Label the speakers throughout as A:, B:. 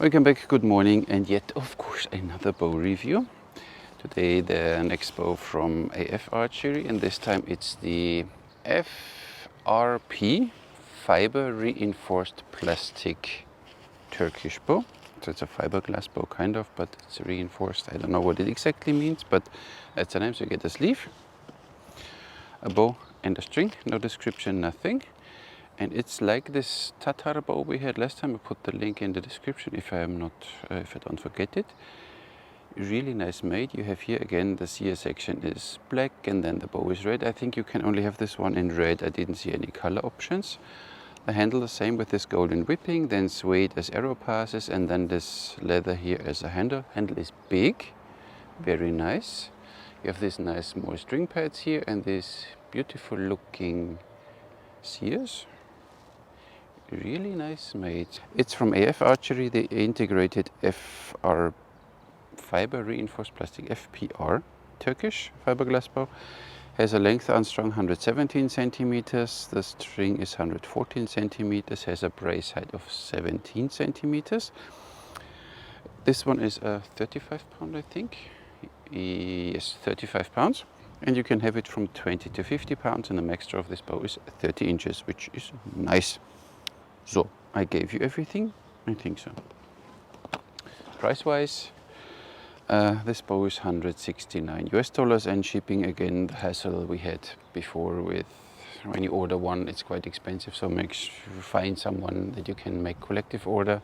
A: Welcome back, good morning, and yet of course another bow review. Today the next bow from AF Archery, and this time it's the FRP Fiber Reinforced Plastic Turkish bow. So it's a fiberglass bow kind of, but it's reinforced. I don't know what it exactly means, but that's the name. So you get a sleeve, a bow and a string, no description, nothing. And it's like this Tatar bow we had last time. I put the link in the description if I don't forget it. Really nice made. You have here again the sear section is black and then the bow is red. I think you can only have this one in red. I didn't see any color options. The handle the same with this golden whipping, then suede as arrow passes, and then this leather here as a handle. Handle is big, very nice. You have this nice more string pads here and these beautiful looking sears. Really nice made. It's from AF Archery, the integrated FR Fiber Reinforced Plastic FPR Turkish fiberglass bow. Has a length unstrung 117 centimeters. The string is 114 centimeters. Has a brace height of 17 centimeters. This one is a 35 pound, I think. Yes, 35 pounds. And you can have it from 20 to 50 pounds, and the max draw of this bow is 30 inches, which is nice. So, I gave you everything? I think so. Price-wise, this bow is $169 and shipping, again, the hassle we had before with when you order one, it's quite expensive, so make sure you find someone that you can make collective order,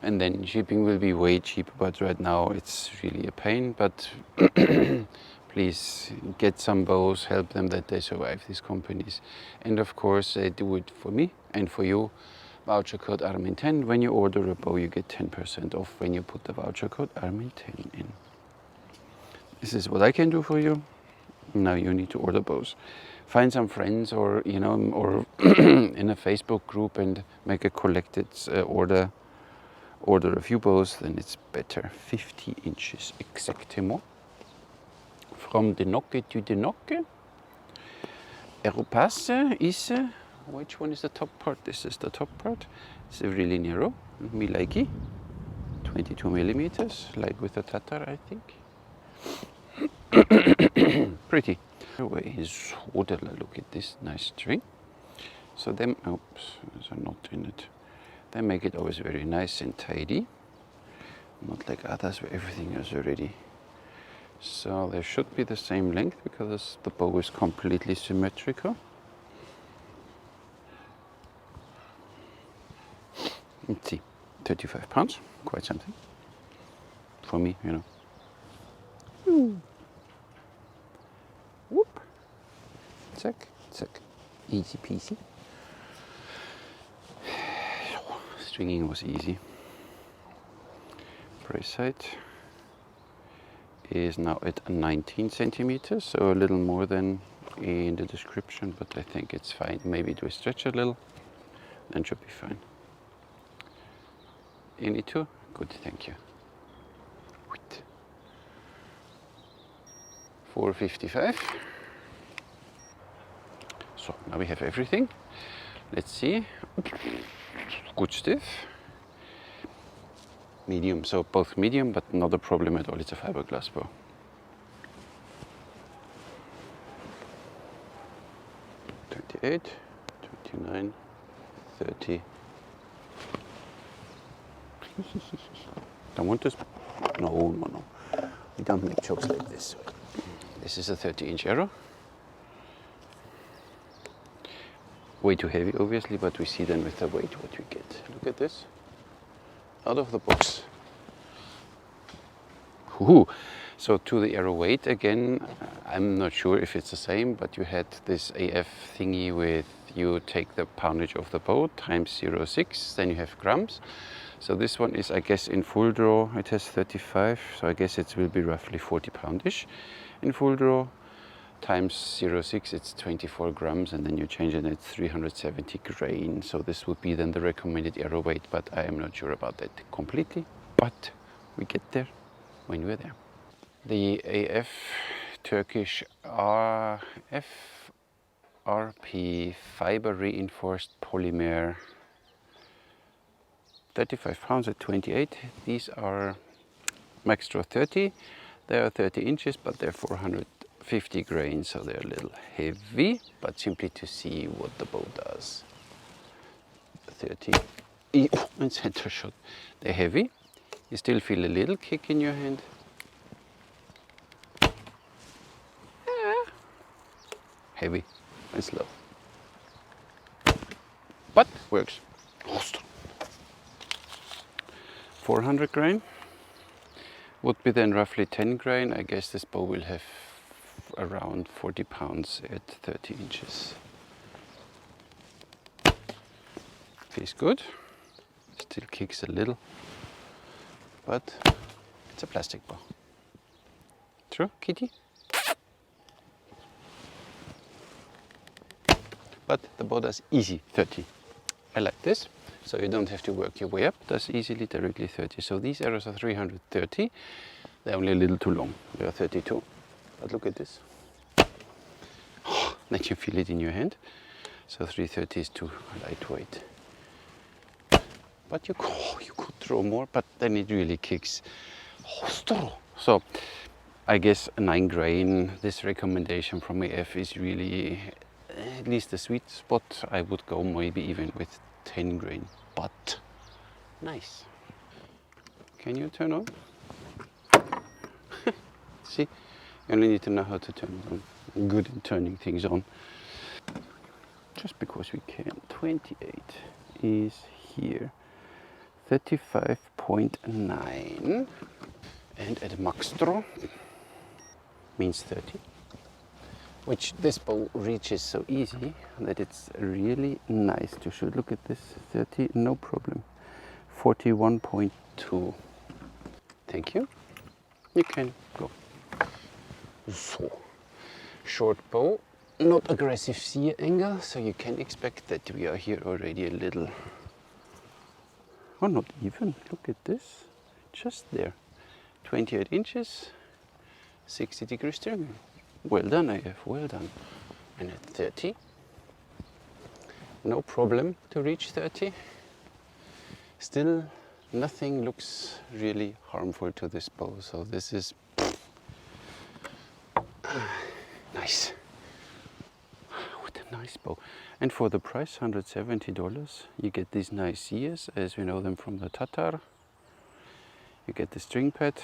A: and then shipping will be way cheaper, but right now it's really a pain. But please get some bows, help them that they survive, these companies. And of course, they do it for me and for you. Voucher code ARMIN10. When you order a bow, you get 10% off when you put the voucher code ARMIN10 in. This is what I can do for you. Now you need to order bows. Find some friends, or or in a Facebook group, and make a collected order. Order a few bows, then it's better. 50 inches exactement. From the nokke to the nokke. Aeropass is, which one is the top part? This is the top part. It's really narrow, me likey. 22 millimeters, like with the Tatar, I think. Pretty. Anyway, is Odela, look at this nice string. So them, oops, there's a knot in it. They make it always very nice and tidy. Not like others where everything is already. So there should be the same length because the bow is completely symmetrical. Let's see, 35 pounds, quite something. For me, Whoop. Zack, zack, easy peasy. Stringing was easy. Brace height is now at 19 centimeters, so a little more than in the description, but I think it's fine. Maybe it will stretch a little, then should be fine. You need to? Good, thank you. 455. So now we have everything. Let's see. Good stiff. Medium, so both medium, but not a problem at all. It's a fiberglass bow. 28, 29, 30. Don't want this? No. We don't make jokes like this. This is a 30-inch arrow. Way too heavy, obviously, but we see then with the weight what we get. Look at this. Out of the box. Woohoo! So to the arrow weight again, I'm not sure if it's the same, but you had this AF thingy with you take the poundage of the bow times 0.6, then you have grams. So this one is, I guess, in full draw, it has 35, so I guess it will be roughly 40 poundish. In full draw, times 0.6, it's 24 grams, and then you change it, it's 370 grain. So this would be then the recommended arrow weight, but I am not sure about that completely. But we get there when we're there. The AF Turkish FRP Fiber Reinforced Polymer 35 pounds at 28. These are max draw 30. They are 30 inches, but they're 450 grains, so they're a little heavy, but simply to see what the bow does. 30 and center shot. They're heavy. You still feel a little kick in your hand. Heavy and slow, but works. 400 grain would be then roughly 10 grain. I guess this bow will have around 40 pounds at 30 inches. Feels good. Still kicks a little, but it's a plastic bow. True, Kitty? But the bow does easy 30. I like this, so you don't have to work your way up. Does easily directly 30. So these arrows are 330. They're only a little too long. They are 32. But look at this. Then you feel it in your hand. So 330 is too lightweight. But you could throw more, but then it really kicks. So I guess 9 grain, this recommendation from AF is really at least the sweet spot. I would go maybe even with 10 grain, but nice. Can you turn on? See, you only need to know how to turn it on. I'm good in turning things on. Just because we can. 28 is here. 35.9 and at max draw means 30, which this bow reaches so easy that it's really nice to shoot. Look at this, 30, no problem. 41.2. Thank you. You can go. So, short bow, not aggressive sear angle, so you can expect that we are here already a little. Oh, not even. Look at this. Just there. 28 inches, 60 degrees steering. Well done, AF. Well done. And at 30, no problem to reach 30. Still, nothing looks really harmful to this bow. So this is nice. What a nice bow. And for the price, $170, you get these nice ears, as we know them from the Tatar. You get the string pad.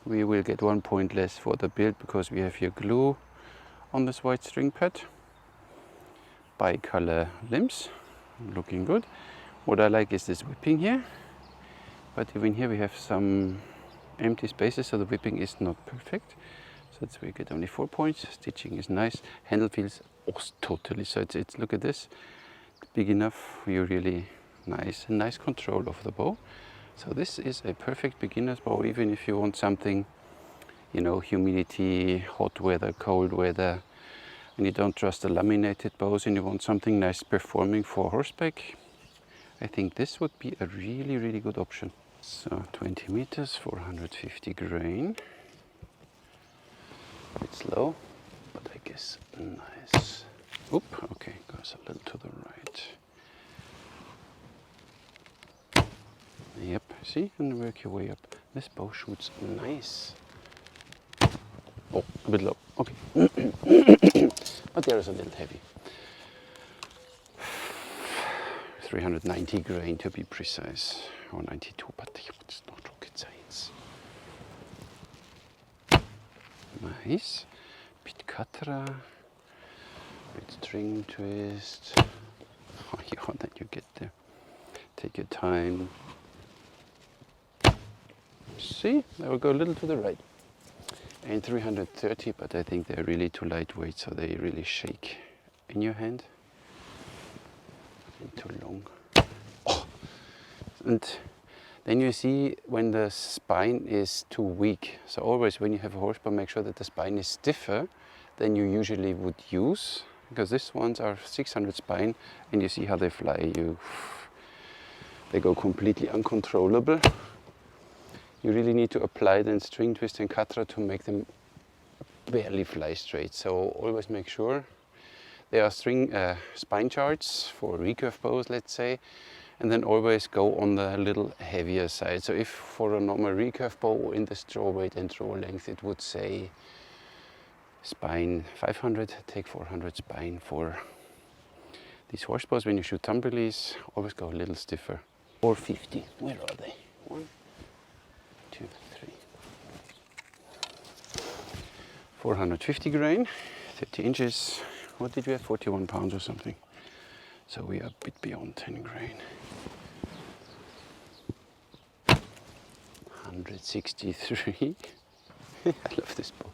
A: We will get 1 point less for the build because we have here glue on this white string pad. Bi-color limbs, looking good. What I like is this whipping here. But even here we have some empty spaces, so the whipping is not perfect. So that's where you get only 4 points. Stitching is nice. Handle feels totally. So it's look at this, big enough. You're really nice control of the bow. So this is a perfect beginner's bow, even if you want something, you know, humidity, hot weather, cold weather, and you don't trust the laminated bows and you want something nice performing for horseback. I think this would be a really good option. So 20 meters, 450 grain. It's low, but I guess nice. Oop, okay, goes a little to the right. Yep, see, and work your way up. This bow shoots nice. Oh, a bit low, okay. But there is a little heavy. 390 grain to be precise, or 92, but it's not rocket science. Nice. Bit Catra, bit string twist. Oh yeah, then you get there. Take your time. See, I will go a little to the right. And 330, but I think they're really too lightweight, so they really shake in your hand. And too long. Oh. And then you see when the spine is too weak. So always when you have a horsebow, make sure that the spine is stiffer than you usually would use, because these ones are 600 spine, and you see how they fly. They go completely uncontrollable. You really need to apply then string twist and Catra to make them barely fly straight. So always make sure there are spine charts for recurve bows, let's say, And then always go on the little heavier side. So if for a normal recurve bow in this draw weight and draw length, it would say spine 500, take 400 spine. For these horse bows, when you shoot tumberleys, always go a little stiffer. 450, where are they? 1, 2, 3. 450 grain, 30 inches. What did we have? 41 pounds or something. So we are a bit beyond 10 grain. 163. I love this bow.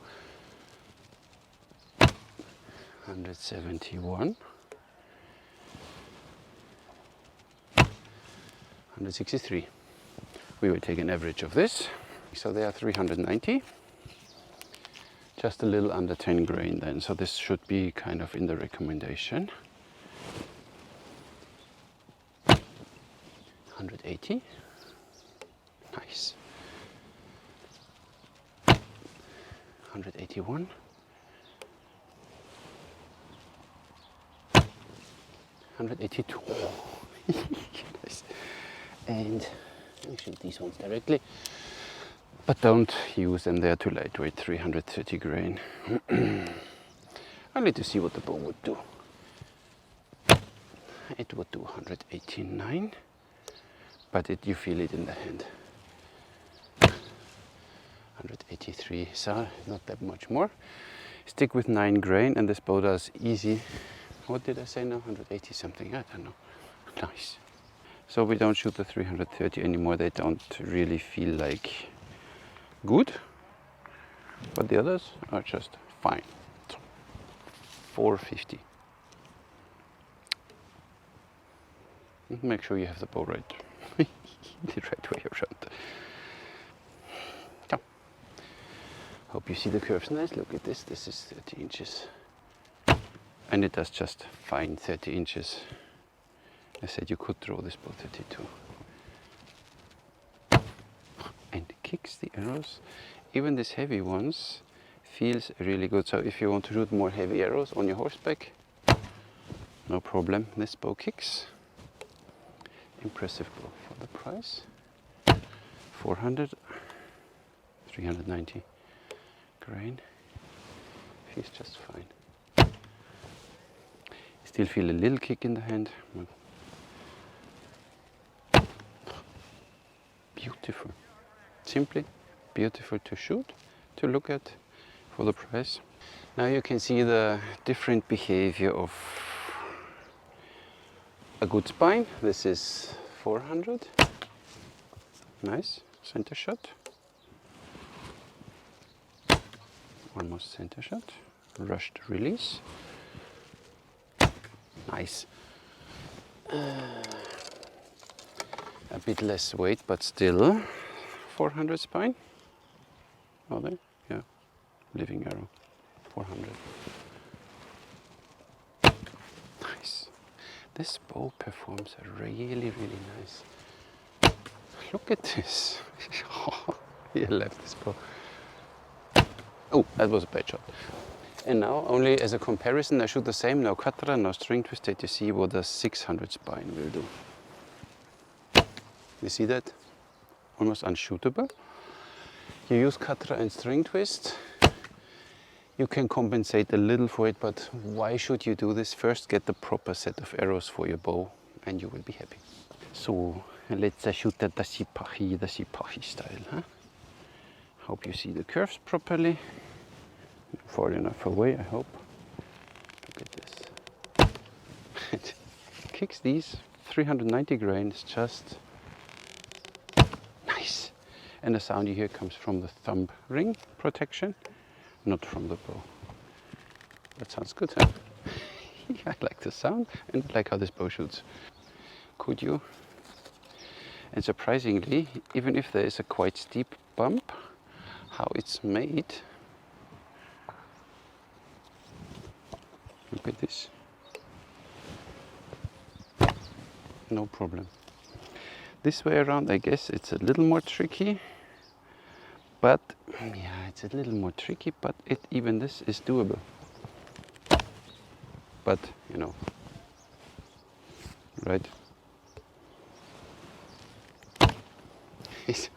A: 171. 163. We will take an average of this. So they are 390. Just a little under 10 grain then. So this should be kind of in the recommendation. 180. Nice. 181. 182. Nice. And I shoot these ones directly, but don't use them, they're too lightweight. 330 grain. I need to see what the bow would do. It would do 189, but you feel it in the hand. 183, so not that much more. Stick with 9 grain and this bow does easy. What did I say now? 180 something, I don't know. Nice. So we don't shoot the 330 anymore, they don't really feel like good, but the others are just fine. So 450. Make sure you have the bow right. The right way around. Yeah. Hope you see the curves nice. Look at this. This is 30 inches. And it does just fine 30 inches. I said you could draw this bow 32. And it kicks the arrows. Even these heavy ones feels really good. So if you want to shoot more heavy arrows on your horseback, no problem. This bow kicks. Impressive bow for the price. 400, 390 grain. Feels just fine. Still feel a little kick in the hand. Beautiful. Simply beautiful to shoot, to look at for the price. Now you can see the different behavior of a good spine. This is 400. Nice center shot. Almost center shot. Rushed release. Nice. A bit less weight, but still 400 spine. Are they? Yeah. Living arrow. 400. Nice. This bow performs really, really nice. Look at this. He left this bow. Oh, that was a bad shot. And now, only as a comparison, I shoot the same, no cutter, no string twisted, to see what a 600 spine will do. You see that? Almost unshootable. You use cutter and string twist. You can compensate a little for it, but why should you do this? First, get the proper set of arrows for your bow, and you will be happy. So, let's shoot the sipahi style. Huh? Hope you see the curves properly. Far enough away, I hope. Look at this. It kicks these 390 grains, just nice. And the sound you hear comes from the thumb ring protection, not from the bow. That sounds good, huh? I like the sound and I like how this bow shoots. Could you? And surprisingly, even if there is a quite steep bump, how it's made. Look at this. No problem. This way around, I guess it's a little more tricky. But, yeah, it's a little more tricky, but even this is doable. But, you know, right? is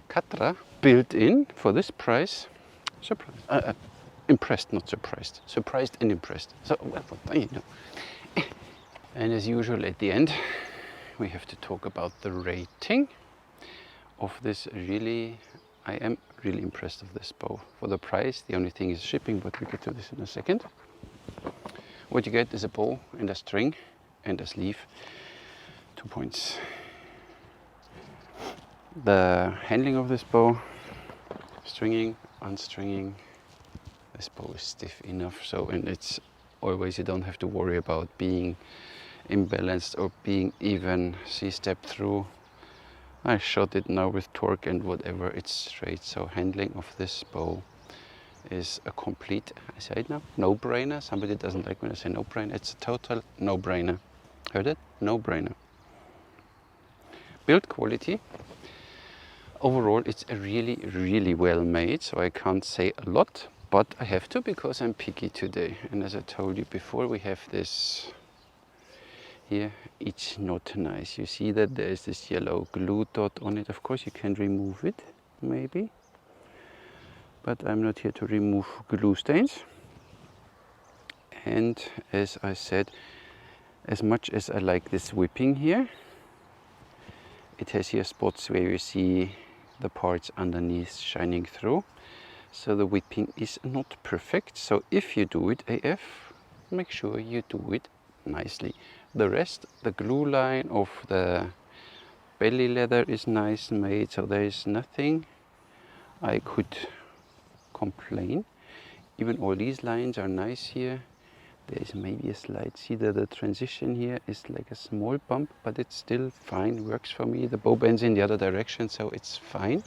A: Katra built in for this price. Surprised, impressed, not surprised. Surprised and impressed. So, well, you know. And as usual at the end, we have to talk about the rating of this. Really, I am really impressed of this bow. For the price, the only thing is shipping, but we get to this in a second. What you get is a bow and a string and a sleeve. 2 points. The handling of this bow, stringing, unstringing, this bow is stiff enough, so, and it's always, you don't have to worry about being imbalanced or being even. See, step through. I shot it now with torque and whatever, it's straight. So handling of this bow is a complete, I say it now, no-brainer. Somebody doesn't like when I say no-brainer. It's a total no-brainer. Heard it? No-brainer. Build quality. Overall, it's a really well made, so I can't say a lot, but I have to because I'm picky today. And as I told you before, we have this here. It's not nice. You see that there is this yellow glue dot on it. Of course, you can remove it, maybe, but I'm not here to remove glue stains. And as I said, as much as I like this whipping here, it has here spots where you see the parts underneath shining through. So the whipping is not perfect. So if you do it AF, make sure you do it nicely. The rest, the glue line of the belly leather is nice made, so there is nothing I could complain. Even all these lines are nice here. There is maybe a slight, see that the transition here is like a small bump, but it's still fine, works for me. The bow bends in the other direction, so it's fine.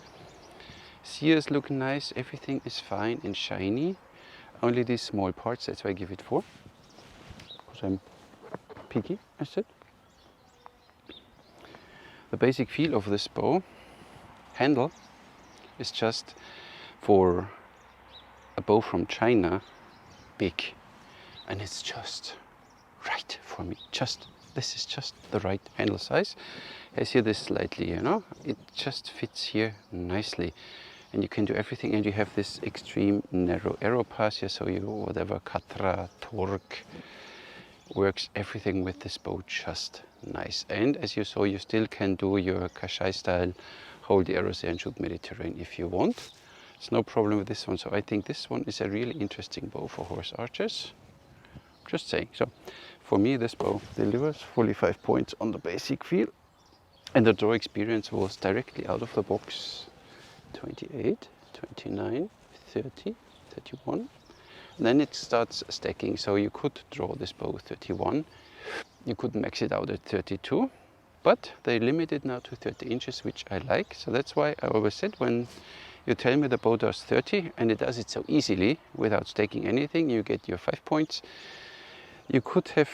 A: Sears look nice, everything is fine and shiny. Only these small parts, that's why I give it 4. Because I'm picky, I said. The basic feel of this bow handle is just, for a bow from China, big. And it's just right for me. This is just the right handle size. I see this slightly, you know, it just fits here nicely. And you can do everything, and you have this extreme narrow arrow pass here, so you, whatever, Katra, torque, works everything with this bow just nice. And as you saw, you still can do your Kashai style, hold the arrows there and shoot Mediterranean if you want. It's no problem with this one. So I think this one is a really interesting bow for horse archers. Just saying. So for me, this bow delivers fully 5 points on the basic feel. And the draw experience was directly out of the box 28, 29, 30, 31. Then it starts stacking. So you could draw this bow with 31. You could max it out at 32. But they limit it now to 30 inches, which I like. So that's why I always said, when you tell me the bow does 30, and it does it so easily without stacking anything, you get your 5 points. You could have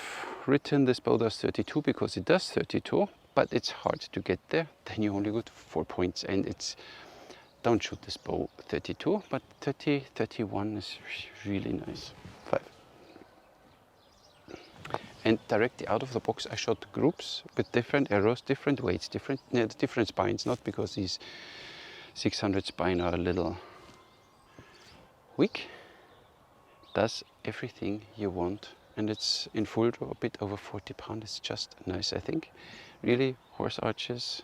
A: written this bow does 32 because it does 32, but it's hard to get there. Then you only got 4 points, and it's, don't shoot this bow 32, but 30, 31 is really nice. 5. And directly out of the box, I shot groups with different arrows, different weights, different spines. Not because these 600 spine are a little weak. Does everything you want. And it's in full draw, a bit over 40 pounds. It's just nice, I think. Really, horse archers.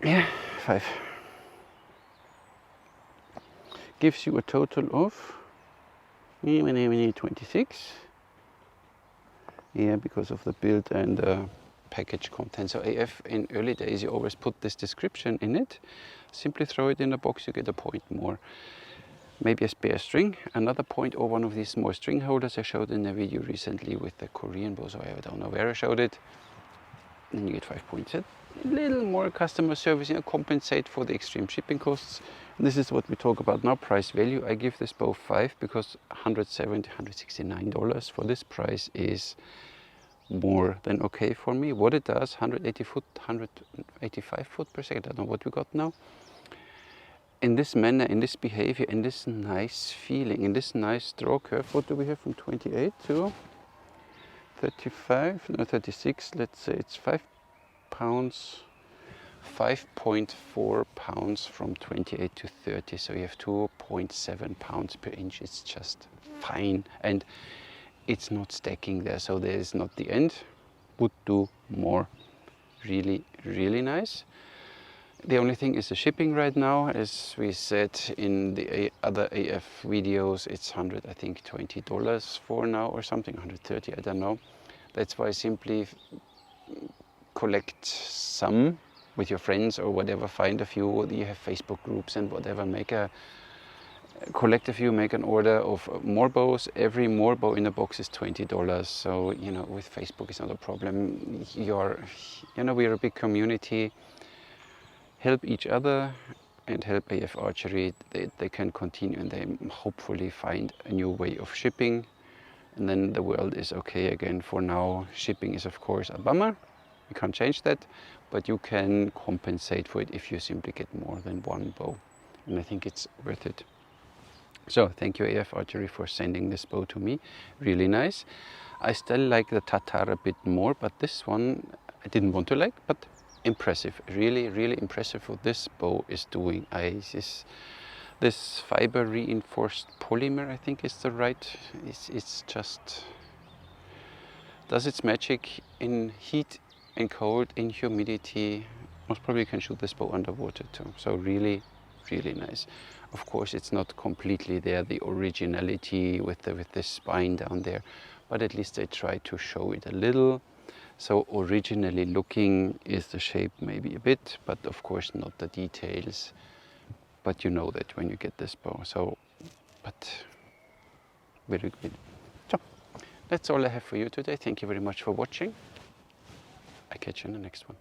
A: Yeah, 5. Gives you a total of 26. Yeah, because of the build and package content. So AF, in early days, you always put this description in it. Simply throw it in the box, you get a point more. Maybe a spare string, another point, or one of these small string holders I showed in a video recently with the Korean bow, so I don't know where I showed it. Then you get 5 points. A little more customer service, you know, compensate for the extreme shipping costs. And this is what we talk about now, price value. I give this bow 5 because $170, $169 for this price is more than okay for me. What it does, 180 foot, 185 foot per second, I don't know what we got now. In this manner, in this behavior, in this nice feeling, in this nice draw curve. What do we have from 28 to 35, no 36, let's say it's 5 pounds, 5.4 pounds from 28 to 30, so you have 2.7 pounds per inch. It's just fine, and it's not stacking there, so there is not the end. Would do more. Really, really nice. The only thing is the shipping right now. As we said in the other AF videos, it's I think $20 for now or something, 130, I don't know. That's why simply collect some with your friends or whatever, find a few, you have Facebook groups and whatever, collect a few, make an order of more bows. Every more bow in a box is $20, so you know, with Facebook it's not a problem. We're a big community. Help each other and help AF Archery. They can continue, and they hopefully find a new way of shipping, and then the world is okay again. For now, shipping is of course a bummer. You can't change that, but you can compensate for it if you simply get more than one bow, and I think it's worth it. So thank you AF Archery for sending this bow to me. Really nice. I still like the Tatar a bit more, but this one I didn't want to like, but impressive. Really, really impressive what this bow is doing. This fiber reinforced polymer, I think is the right, it's just does its magic in heat and cold, in humidity. Most probably you can shoot this bow underwater too. So really, really nice. Of course, it's not completely there, the originality with the spine down there, but at least they try to show it a little. So originally looking is the shape maybe a bit, but of course not the details. But you know that when you get this bow. So, but very good. So that's all I have for you today. Thank you very much for watching. I catch you in the next one.